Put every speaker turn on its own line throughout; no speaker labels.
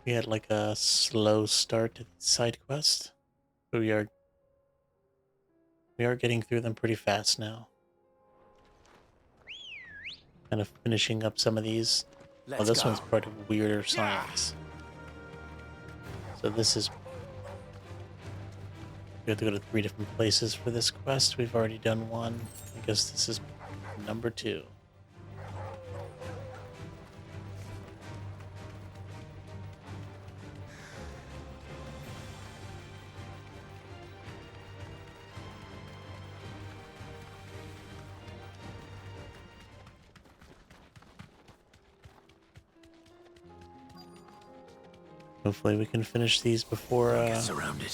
We had like a slow start to the side quest, but we are getting through them pretty fast now. Kind of finishing up some of these. Oh,
Let's
this
go.
one's part of weirder science. So this is we have to go to 3 different places for this quest. We've already done one. I guess this is number 2. Hopefully we can finish these before
Don't get surrounded.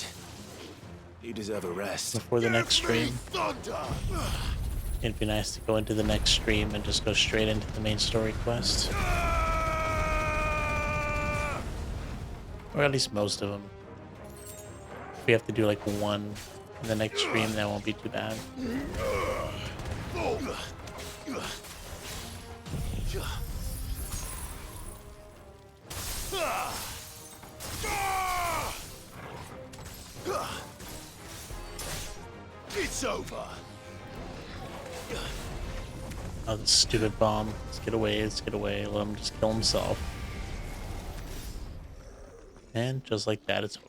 You deserve a rest.
before the next
Give me
stream.
thunder!
It'd be nice to go into the next stream and just go straight into the main story quest. Or at least most of them. If we have to do like one in the next stream, that won't be too bad.
It's over.
Oh, the stupid bomb. Let's get away, let's get away. Let him just kill himself. And just like that, it's over.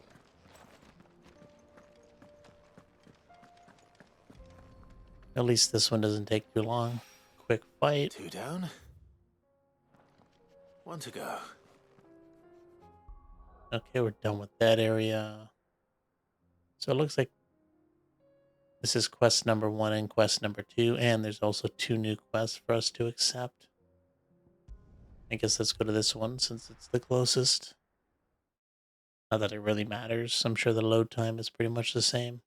At least this one doesn't take too long. Quick fight.
2 down. 1 to go.
Okay, we're done with that area. So it looks like this is quest number 1 and quest number 2, and there's also 2 new quests for us to accept. I guess let's go to this one since it's the closest. Not that it really matters. I'm sure the load time is pretty much the same.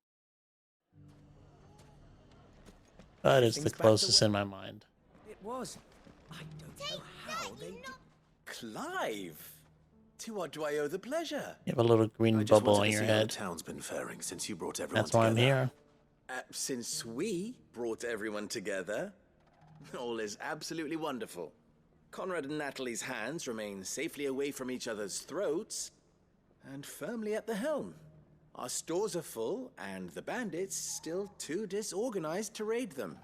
But it's the
Everything's back to
closest
what
in my mind.
it was. I don't know how they did. Clive! To what do I owe the pleasure?
You have a little
I
green
just
bubble
wanted
on
to
your
see how the
head.
town's been faring since you brought everyone
That's why I'm
together.
here.
Since we brought everyone together, all is absolutely wonderful. Conrad and Natalie's hands remain safely away from each other's throats and firmly at the helm. Our stores are full, and the bandits still too disorganized to raid them.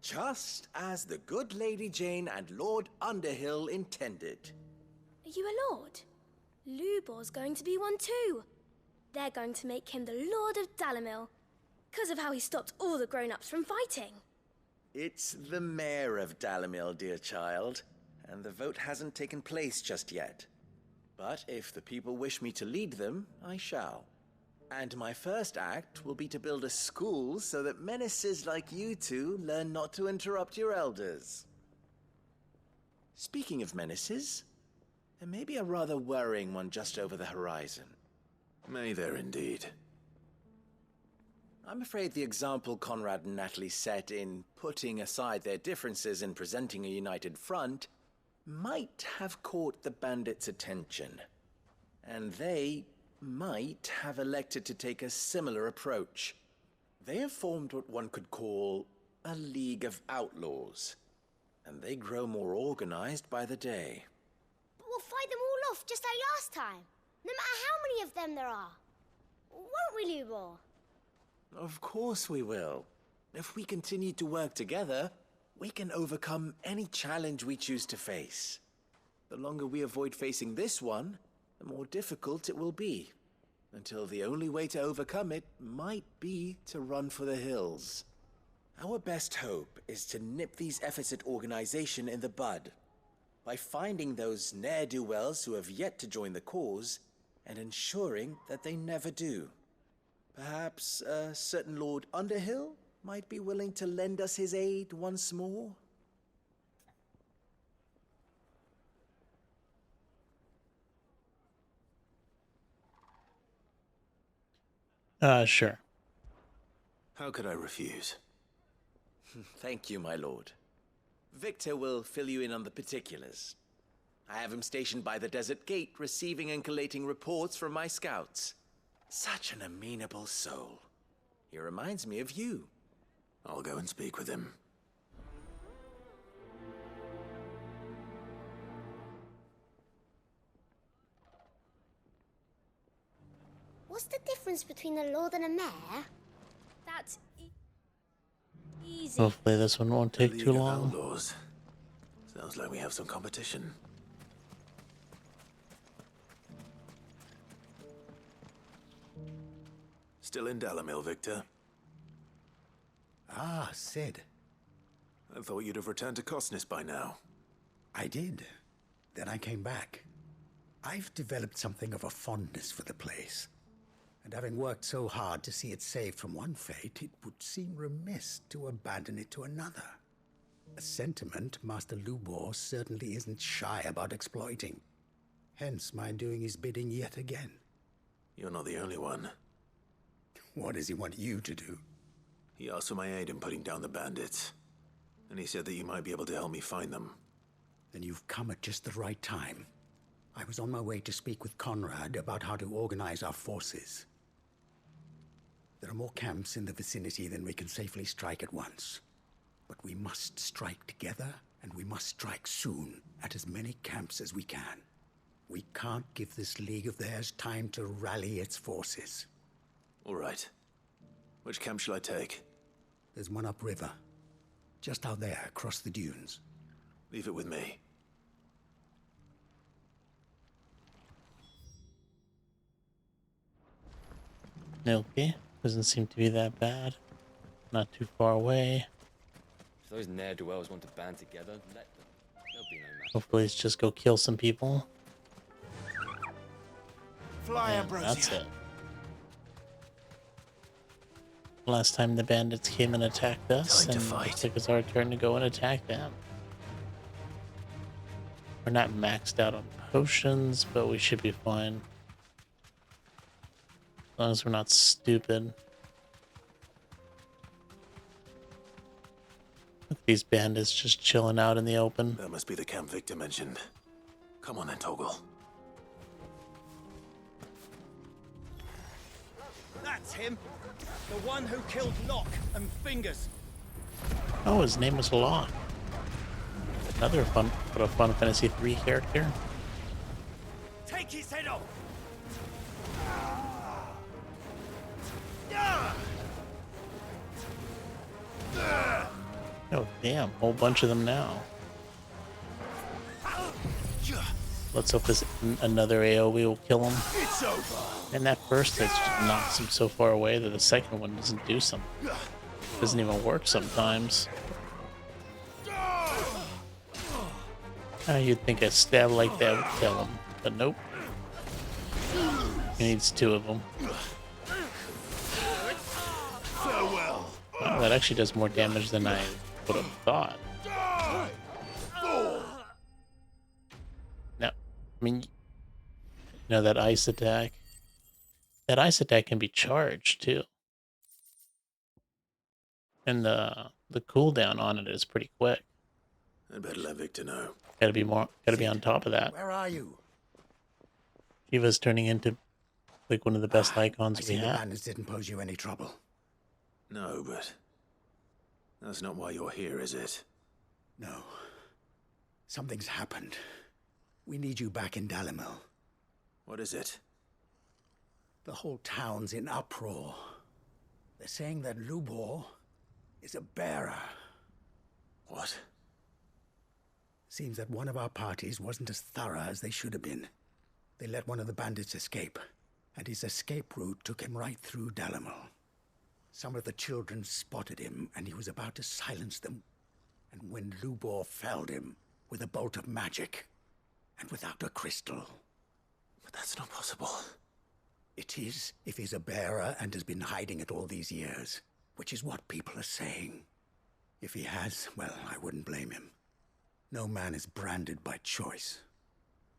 Just as the good Lady Jane and Lord Underhill intended.
Are you a lord? Lubor's going to be one too. They're going to make him the Lord of Dalimil, because of how he stopped all the grown-ups from fighting.
It's the mayor of Dalimil, dear child, and the vote hasn't taken place just yet. But if the people wish me to lead them, I shall. And my first act will be to build a school so that menaces like you two learn not to interrupt your elders. Speaking of menaces, there may be a rather worrying one just over the horizon.
May there indeed.
I'm afraid the example Conrad and Natalie set in putting aside their differences and presenting a united front might have caught the bandits' attention. And they might have elected to take a similar approach. They have formed what one could call a League of Outlaws, and they grow more organized by the day.
But we'll fight them all off just like last time, no matter how many of them there are. Won't we, Lubor?
Of course we will. If we continue to work together, we can overcome any challenge we choose to face. The longer we avoid facing this one, the more difficult it will be, until the only way to overcome it might be to run for the hills. Our best hope is to nip these efforts at organization in the bud, by finding those ne'er-do-wells who have yet to join the cause, and ensuring that they never do. Perhaps a certain Lord Underhill might be willing to lend us his aid once more?
Sure.
How could I refuse?
Thank you, my lord. Victor will fill you in on the particulars. I have him stationed by the desert gate, receiving and collating reports from my scouts. Such an amenable soul. He reminds me of you.
I'll go and speak with him.
What's the difference between a lord and a mayor?
That's easy.
Hopefully this one won't
The
take
League
too
of
long.
Outlaws. Sounds like we have some competition. Still in Dalamil, Victor?
Ah, Sid.
I thought you'd have returned to Cosnis by now.
I did. Then I came back. I've developed something of a fondness for the place. And having worked so hard to see it saved from one fate, it would seem remiss to abandon it to another. A sentiment Master Lubor certainly isn't shy about exploiting. Hence my doing his bidding yet again.
You're not the only one.
What does he want you to do?
He asked for my aid in putting down the bandits. And he said that you might be able to help me find them.
Then you've come at just the right time. I was on my way to speak with Conrad about how to organize our forces. There are more camps in the vicinity than we can safely strike at once. But we must strike together, and we must strike soon at as many camps as we can. We can't give this league of theirs time to rally its forces.
All right. Which camp shall I take?
There's one upriver, just out there across the dunes.
Leave it with me.
Okay, doesn't seem to be that bad. Not too far away.
If those ne'er-do-wells want to band together, let them. There'll be no match.
Hopefully it's just go kill some people.
Fly,
And that's it. Last time the bandits came and attacked us,
Time to
and
fight.
looks like it's our turn to go and attack them. We're not maxed out on potions, but we should be fine. As long as we're not stupid. Look at these bandits just chilling out in the open.
That must be the camp Victor mentioned. Come on then, Toggle.
That's him! The one who killed Locke and Fingers!
Oh, his name was Locke. Another fun, what a Final Fantasy III character.
Take his head off!
Oh, damn, whole bunch of them now. Let's hope this another AoE will kill him.
It's over.
And that first hit just knocks him so far away that the second one doesn't do something. Doesn't even work sometimes. You'd think a stab like that would kill him, but nope. He needs two of them.
Farewell.
Wow, that actually does more damage than I would have thought. Now, I mean, you know that ice attack? That ice attack can be charged too. And the cooldown on it is pretty quick.
I'd better let Victor know.
Gotta be on top of that.
Where are you?
Shiva's turning into like one of the best
I
icons
see
we
the
have.
bandits didn't pose you any trouble.
No, but that's not why you're here, is it?
No. Something's happened. We need you back in Dalamil.
What is it?
The whole town's in uproar. They're saying that Lubor is a bearer.
What?
Seems that one of our parties wasn't as thorough as they should have been. They let one of the bandits escape, and his escape route took him right through Dalamil. Some of the children spotted him, and he was about to silence them. And when Lubor felled him with a bolt of magic, and without a crystal.
But that's not possible.
It is, if he's a bearer and has been hiding it all these years, which is what people are saying. If he has, well, I wouldn't blame him. No man is branded by choice.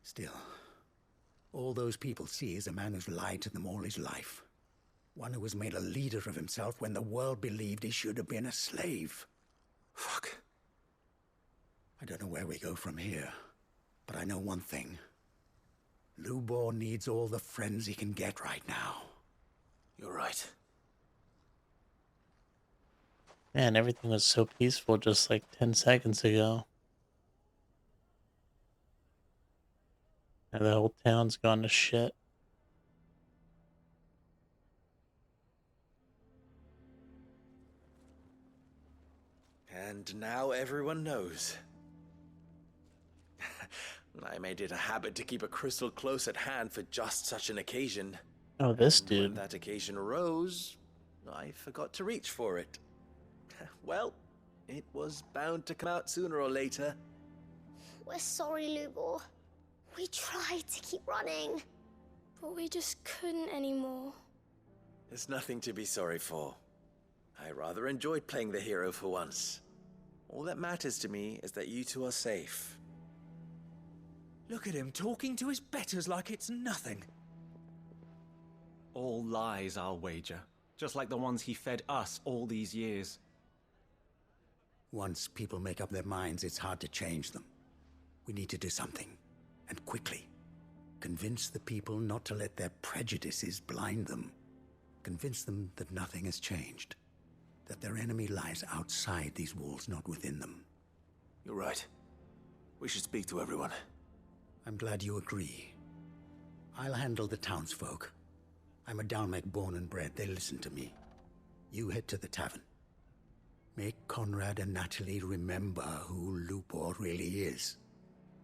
Still, all those people see is a man who's lied to them all his life. One who has made a leader of himself when the world believed he should have been a slave.
Fuck.
I don't know where we go from here, but I know one thing. Lubor needs all the friends he can get right now.
You're right.
Man, everything was so peaceful just like 10 seconds ago. And the whole town's gone to shit.
And now everyone knows. I made it a habit to keep a crystal close at hand for just such an occasion.
Oh, this
And when
dude.
that occasion arose, I forgot to reach for it. Well, it was bound to come out sooner or later.
We're sorry, Lubor. We tried to keep running.
But we just couldn't anymore.
There's nothing to be sorry for. I rather enjoyed playing the hero for once. All that matters to me is that you two are safe.
Look at him talking to his betters like it's nothing. All lies, I'll wager. Just like the ones he fed us all these years.
Once people make up their minds, it's hard to change them. We need to do something, and quickly. Convince the people not to let their prejudices blind them. Convince them that nothing has changed. That their enemy lies outside these walls, not within them.
You're right. We should speak to everyone.
I'm glad you agree. I'll handle the townsfolk. I'm a Dalmec born and bred. They listen to me. You head to the tavern. Make Conrad and Natalie remember who Lubor really is.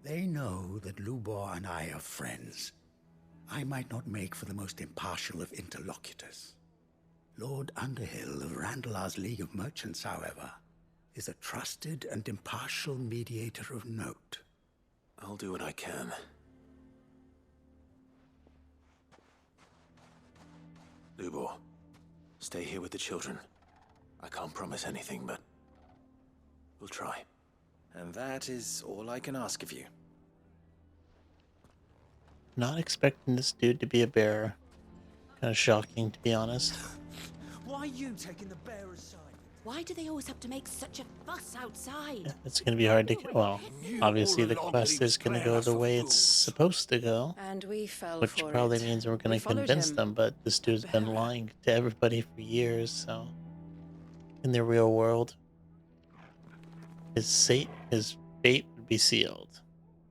They know that Lubor and I are friends. I might not make for the most impartial of interlocutors. Lord Underhill of Randalar's League of Merchants, however, is a trusted and impartial mediator of note.
I'll do what I can. Lubor, stay here with the children. I can't promise anything, but we'll try.
And that is all I can ask of you.
Not expecting this dude to be a bearer. Kind of shocking, to be honest.
Why are you taking the bearer's side?
Why do they always have to make such a fuss outside?
It's going to be hard to... Well, obviously the quest is going to go the way it's supposed to go.
And we fell
Which
for
probably
it.
means we're going
We
to
followed
convince
him.
them, but this dude's been lying to everybody for years, so... In the real world, his fate would be sealed.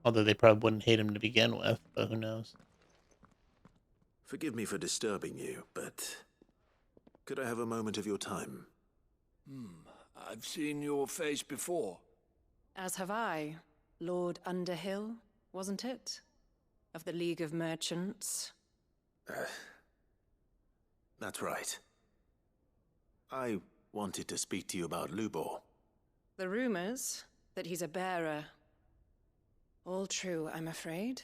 Although they probably wouldn't hate him to begin with, but who knows.
Forgive me for disturbing you, but could I have a moment of your time?
I've seen your face before.
As have I. Lord Underhill, wasn't it? Of the League of Merchants.
That's right. I wanted to speak to you about Lubor.
The rumors that he's a bearer. All true, I'm afraid.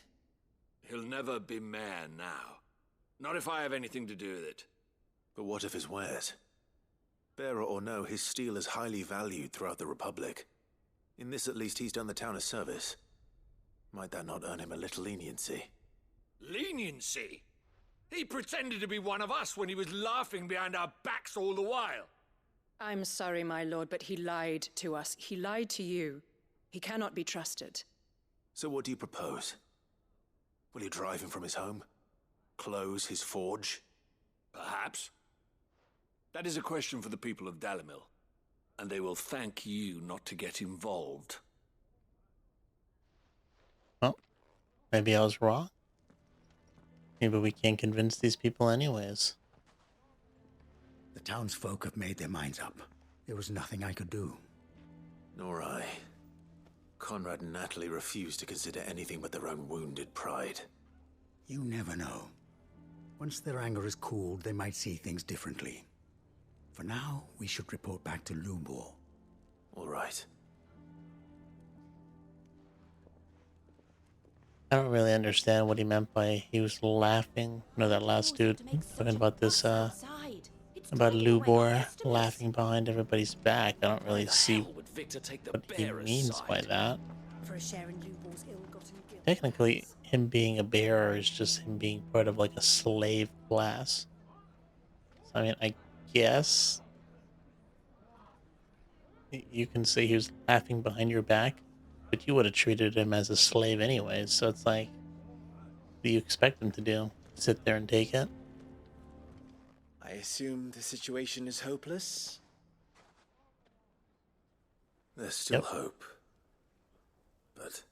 He'll never be mayor now. Not if I have anything to do with it.
But what of his wares? Bearer or no, his steel is highly valued throughout the Republic. In this at least he's done the town a service. Might that not earn him a little leniency?
Leniency? He pretended to be one of us when he was laughing behind our backs all the while.
I'm sorry, my lord, but he lied to us. He lied to you. He cannot be trusted.
So what do you propose? Will you drive him from his home? Close his forge?
Perhaps. That is a question for the people of Dalimil, and they will thank you not to get involved.
Well, maybe I was wrong. Maybe we can't convince these people anyways.
The townsfolk have made their minds up. There was nothing I could do.
Nor I. Conrad and Natalie refuse to consider anything but their own wounded pride.
You never know. Once their anger is cooled, they might see things differently. For now, we should report back to Lubor.
All right.
I don't really understand what he meant by he was laughing. No, that last dude talking about this, about Lubor laughing behind everybody's back. I don't really see
Would Victor take the
what he
bearer's
means
side?
by that.
For a share in Lubor's ill-gotten guilt.
Technically, him being a bearer is just him being part of like a slave class. So, I mean, I guess you can say he was laughing behind your back, but you would have treated him as a slave anyways. So it's like, what do you expect him to do? Sit there and take it?
I assume the situation is hopeless?
There's still
Yep.
hope. But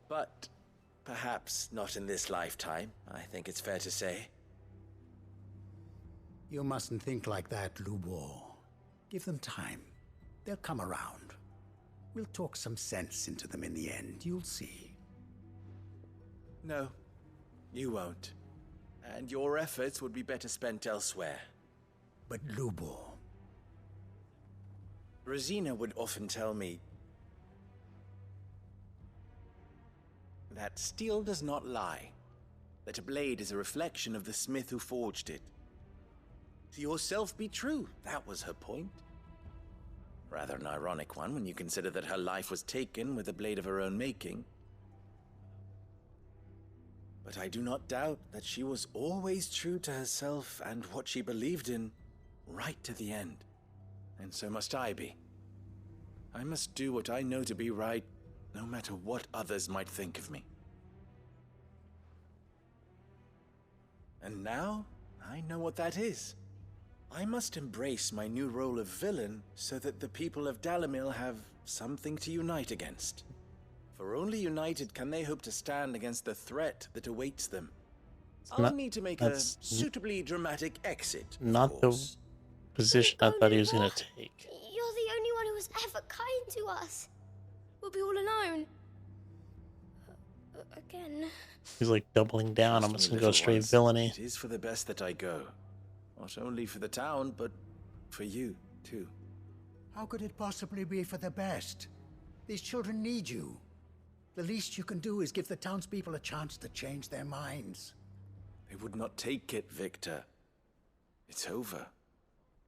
But perhaps not in this lifetime, I think it's fair to say.
You mustn't think like that, Lubor. Give them time. They'll come around. We'll talk some sense into them in the end, you'll see.
No, you won't. And your efforts would be better spent elsewhere.
But Lubor...
Rosina would often tell me that steel does not lie, that a blade is a reflection of the smith who forged it. To yourself be true, that was her point. Rather an ironic one when you consider that her life was taken with a blade of her own making. But I do not doubt that she was always true to herself and what she believed in, right to the end. And so must I be. I must do what I know to be right, no matter what others might think of me. And now, I know what that is. I must embrace my new role of villain so that the people of Dalimil have something to unite against. For only united can they hope to stand against the threat that awaits them. I'll need to make a suitably dramatic exit.
Not the position I thought he was going to take.
You're the only one who was ever kind to us. We'll be all alone. Again.
He's like doubling down. I'm just going to go straight villainy.
It is for the best that I go. Not only for the town, but for you, too.
How could it possibly be for the best? These children need you. The least you can do is give the townspeople a chance to change their minds.
They would not take it, Victor. It's over.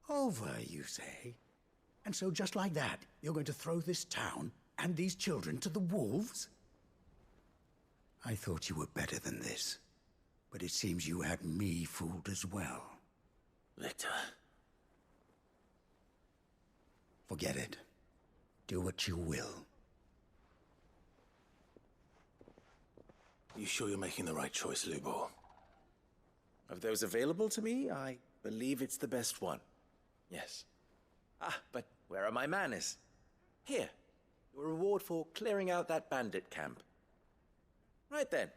Over, you say? And so just like that, you're going to throw this town and these children to the wolves? I thought you were better than this. But it seems you had me fooled as well.
Victor.
Forget it. Do what you will.
You sure you're making the right choice, Lubor?
Of those available to me, I believe it's the best one. Yes. Ah, but where are my manners? Here. Your reward for clearing out that bandit camp. Right then.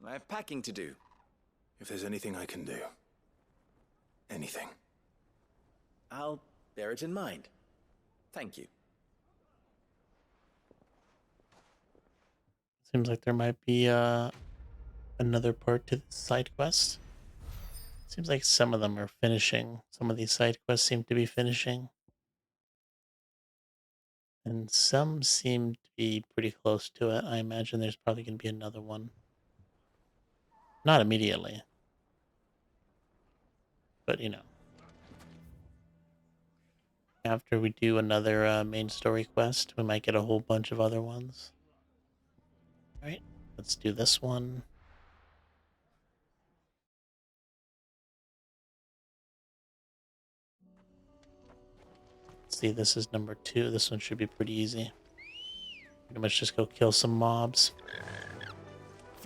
I have packing to do.
If there's anything I can do. Anything.
I'll bear it in mind. Thank you.
Seems like there might be another part to the side quest. Seems like some of them are finishing. Some of these side quests seem to be finishing. And some seem to be pretty close to it. I imagine there's probably going to be another one. Not immediately. But, you know. After we do another main story quest, we might get a whole bunch of other ones. Alright, let's do this one. Let's see, this is number 2. This one should be pretty easy. Pretty much just go kill some mobs.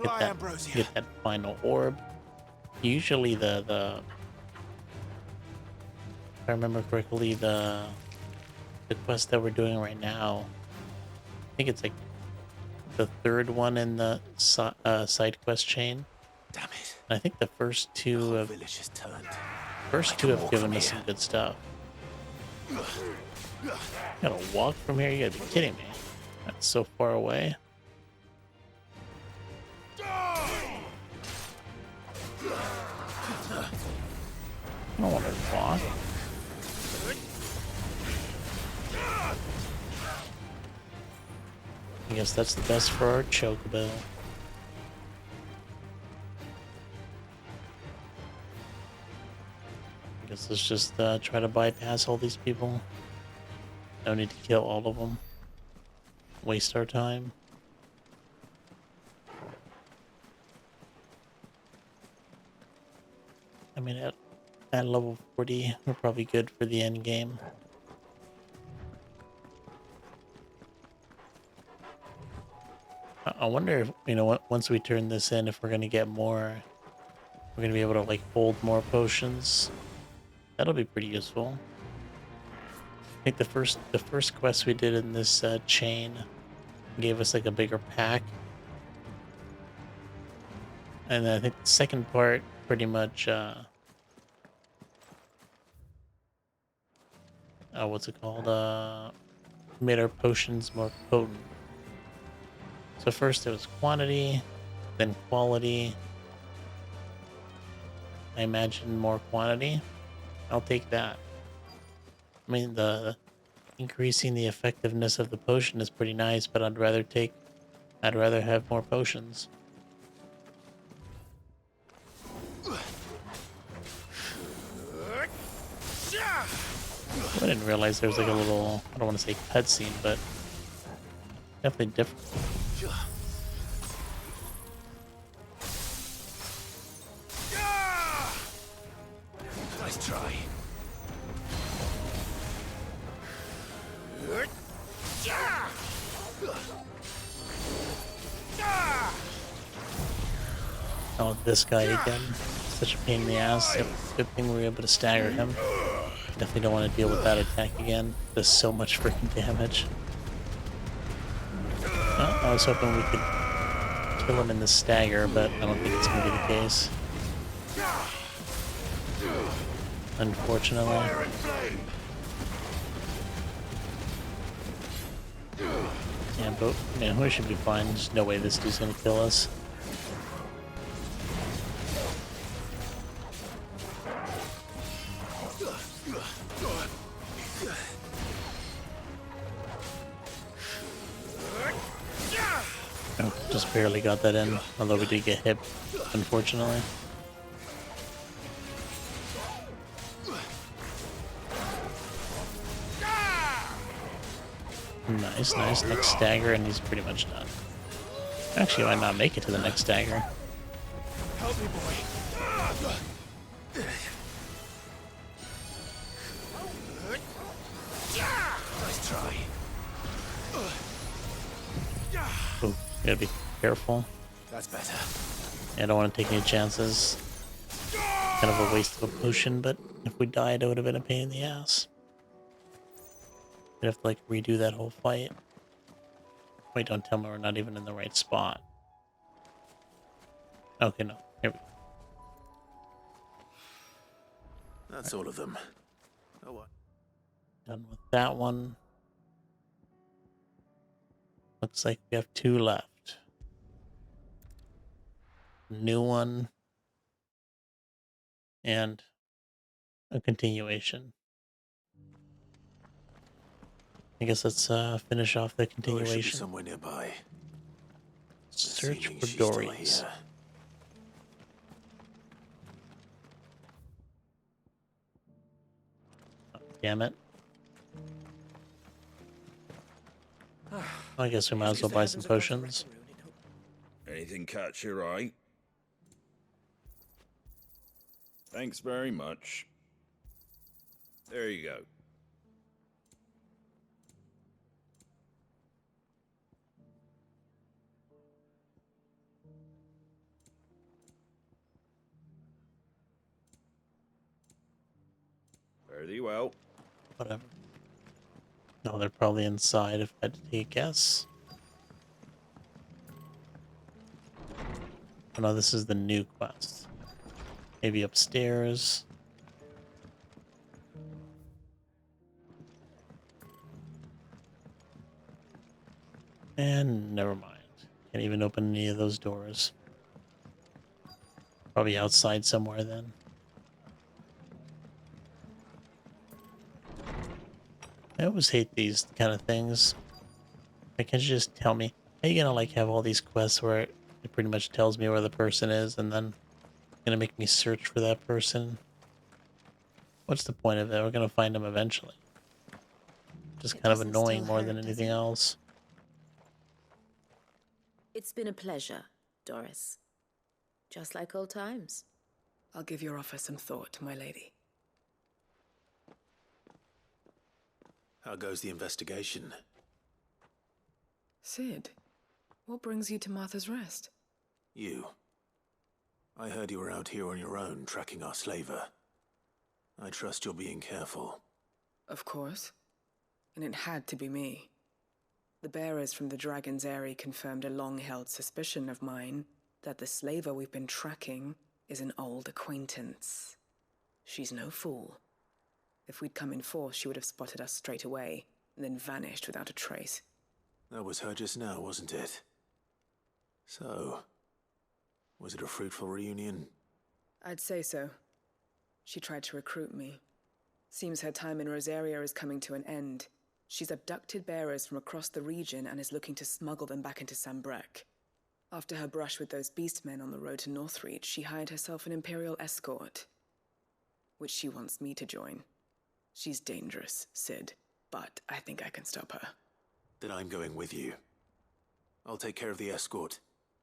Get that final orb. Usually if I remember correctly, the quest that we're doing right now, I think it's like the third one in the side quest chain.
Damn it.
And I think the first two have given us some good stuff. Gotta walk from here? You gotta be kidding me. That's so far away. I don't want to walk. I guess that's the best for our Chocobo. I guess let's just try to bypass all these people. No need to kill all of them. Waste our time. I mean, at level 40, we're probably good for the end game. I wonder if, you know, once we turn this in, if we're going to get more, we're going to be able to, like, hold more potions. That'll be pretty useful. I think the first quest we did in this chain gave us, like, a bigger pack. And then I think the second part pretty much what's it called? Made our potions more potent. So first it was quantity, then quality. I imagine more quantity. I'll take that. I mean, the increasing the effectiveness of the potion is pretty nice, but I'd rather have more potions. I didn't realize there was like a little, I don't want to say cutscene, but definitely different.
Nice try.
Oh, this guy again. Such a pain in the ass. Yep, good thing we were able to stagger him. Definitely don't want to deal with that attack again. Does so much freaking damage. Oh, I was hoping we could kill him in the stagger, but I don't think it's going to be the case. Unfortunately. Yeah, but man, we should be fine. There's no way this dude's going to kill us. Oh, just barely got that in, although we did get hit, unfortunately. Nice, nice. Next stagger, and he's pretty much done. Actually, I might not make it to the next stagger.
Help me, boy.
Nice try.
Ooh, gotta be careful.
That's better.
Yeah, I don't want to take any chances. Kind of a waste of a potion, but if we died, it would have been a pain in the ass. We'd have to like redo that whole fight. Wait, don't tell me we're not even in the right spot. Okay, no. Here we go.
That's all of them. Oh, what?
Done with that one. Looks like we have 2 left. New one. And a continuation. I guess let's finish off the
Oh, it should be
continuation.
somewhere nearby.
Search
Assuming
for
she's still
Dories.
here.
Damn it. I guess we might as well buy some potions.
Anything catch your eye? Thanks very much. There you go. Fairly well.
Whatever. No, they're probably inside if I had to take a guess. Oh no, this is the new quest. Maybe upstairs. And never mind. Can't even open any of those doors. Probably outside somewhere then. I always hate these kind of things. Like, can't you just tell me? Are you gonna like have all these quests where it pretty much tells me where the person is and then gonna make me search for that person? What's the point of it? We're gonna find them eventually. Just kind of annoying more than anything else.
It's been a pleasure, Doris. Just like old times.
I'll give your offer some thought, my lady.
How goes the investigation?
Sid, what brings you to Martha's Rest?
You. I heard you were out here on your own, tracking our slaver. I trust you're being careful.
Of course. And it had to be me. The bearers from the Dragon's Eyrie confirmed a long-held suspicion of mine that the slaver we've been tracking is an old acquaintance. She's no fool. If we'd come in force, she would have spotted us straight away, and then vanished without a trace.
That was her just now, wasn't it? So, was it a fruitful reunion?
I'd say so. She tried to recruit me. Seems her time in Rosaria is coming to an end. She's abducted bearers from across the region and is looking to smuggle them back into Sambrek. After her brush with those beastmen on the road to Northreach, she hired herself an Imperial escort, which she wants me to join. She's dangerous, Cid, but I think I can stop her.
Then I'm going with you. I'll take care of the escort.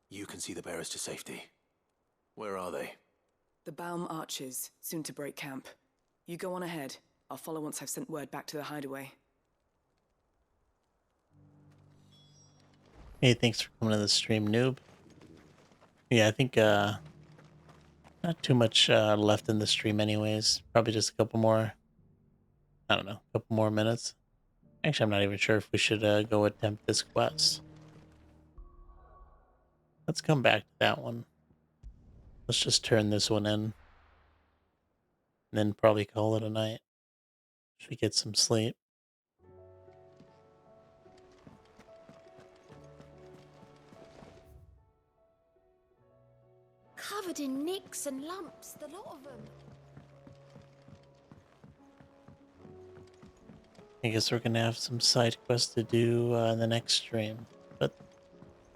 You can see the bearers to safety. Where are they?
The Baum Archers, soon to break camp. You go on ahead. I'll follow once I've sent word back to the hideaway.
Hey, thanks for coming to the stream, noob. Yeah, I think not too much left in the stream anyways. Probably just a couple more, I don't know, a couple more minutes. Actually, I'm not even sure if we should go attempt this quest. Let's come back to that one. Let's just turn this one in. And then probably call it a night. Should get some sleep.
Covered in nicks and lumps, the lot of them.
I guess we're gonna have some side quests to do in the next stream. But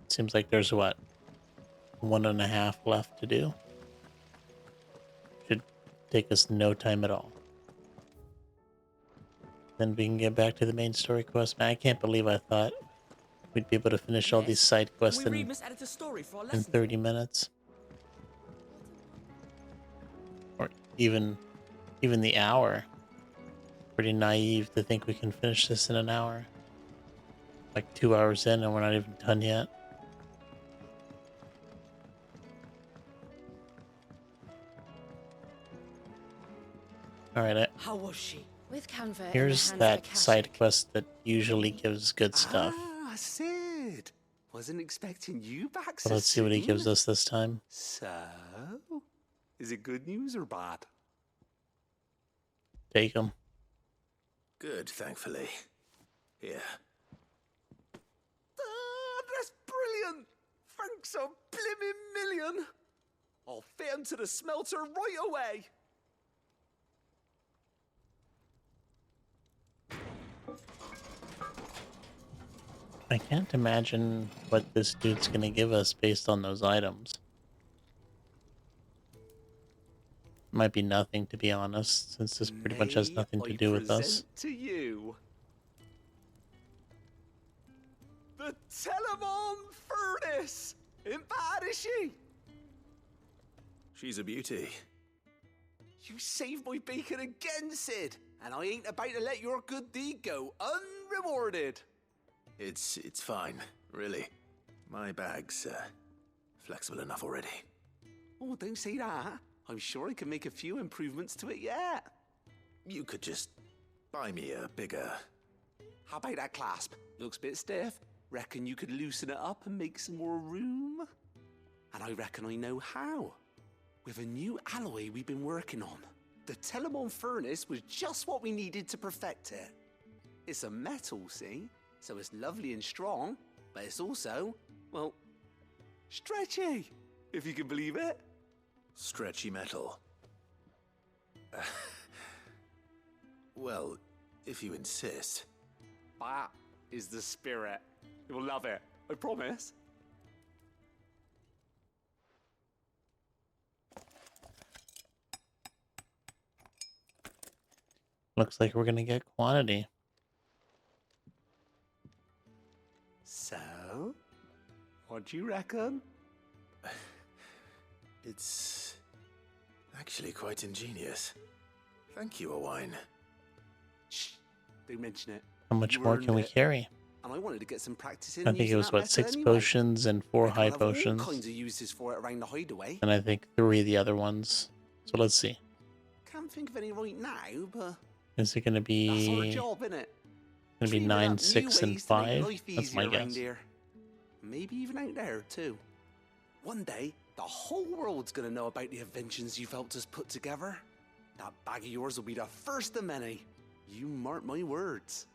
it seems like there's what? 1.5 left to do. Should take us no time at all. Then we can get back to the main story quest. Man, I can't believe I thought we'd be able to finish all these side quests in 30 minutes. Or even the hour. Pretty naive to think we can finish this in an hour. Like 2 hours in and we're not even done yet. Alright,
How was she? With Canva.
here's that side quest that usually gives good stuff.
Ah, Cid. Wasn't expecting you back
So
so
let's see what he
soon.
gives us this time.
So, is it good news or bad?
Take him.
Good, thankfully. Here.
Ah, that's brilliant. Thanks a blimmin' million. I'll fit 'em to the smelter right away.
I can't imagine what this dude's gonna give us based on those items. Might be nothing, to be honest, since this pretty much has nothing to do with us.
To you, the Telemon Furnace. Ain't bad, is she?
She's a beauty.
You saved my bacon again, Cid, and I ain't about to let your good deed go unrewarded.
It's fine, really. My bag's flexible enough already.
Oh, don't say that. I'm sure I can make a few improvements to it yet.
You could just buy me a bigger...
How about that clasp? Looks a bit stiff. Reckon you could loosen it up and make some more room? And I reckon I know how. With a new alloy we've been working on. The Telemon Furnace was just what we needed to perfect it. It's a metal, see? So it's lovely and strong, but it's also, well, stretchy, if you can believe it.
Stretchy metal. Well, if you insist.
That is the spirit. You'll love it, I promise.
Looks like we're gonna get quantity.
So, what do you reckon?
It's actually quite ingenious. Thank you, Owain.
Shh, don't mention it.
How much
You
more
earned
can we
it.
carry?
And I wanted to get some practice in.
I think it
using
was
that
what,
method
6
anyway.
potions and 4
Reckon
high
I'll have all
potions.
kinds of uses for it around the hideaway.
And I think 3 of the other ones. So let's see.
Can't think of any right now, but
Is it gonna
that's
be
our job, innit?
gonna be
Dreaming
9,
up new
6, and
ways to make
5?
life
That's my
easier around
guess.
here. Maybe even out there too. One day, the whole world's gonna know about the inventions you've helped us put together. That bag of yours will be the first of many. You mark my words.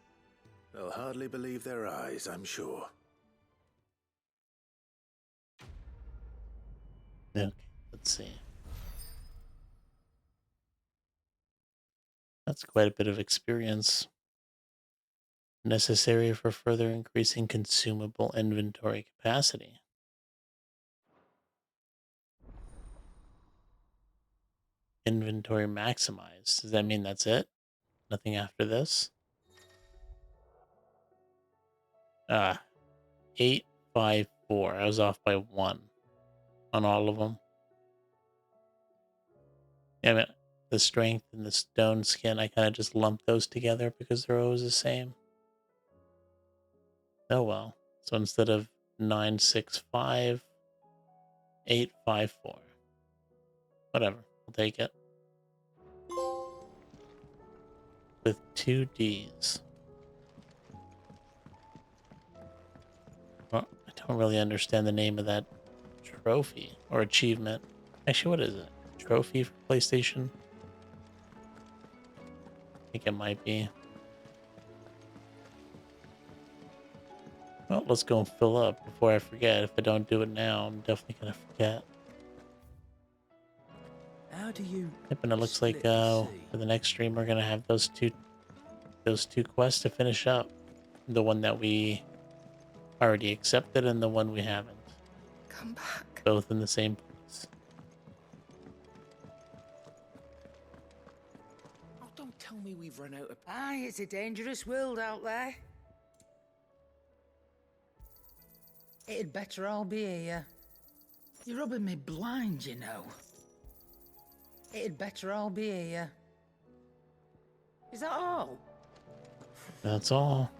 They'll hardly believe their eyes, I'm sure.
Okay, let's see. That's quite a bit of experience necessary for further increasing consumable inventory capacity. Inventory maximized. Does that mean that's it? Nothing after this? 854. I was off by 1 on all of them. Yeah, I mean, the strength and the stone skin, I kind of just lumped those together because they're always the same. Oh well. So instead of 965, 854. Whatever. I'll take it. With 2 Ds. Well, I don't really understand the name of that trophy or achievement. Actually, what is it? Trophy for PlayStation? I think it might be. Well, let's go and fill up before I forget. If I don't do it now, I'm definitely going to forget.
How do you...
Yep, and it looks like
split the sea?
for the next stream we're going to have those two quests to finish up. The one that we already accepted and the one we haven't.
Come back.
Both in the same place.
Oh, don't tell me we've run out of...
Aye, it's a dangerous world out there. It'd better all be here. You're rubbing me blind, you know. It'd better all be here. Is that all?
That's all.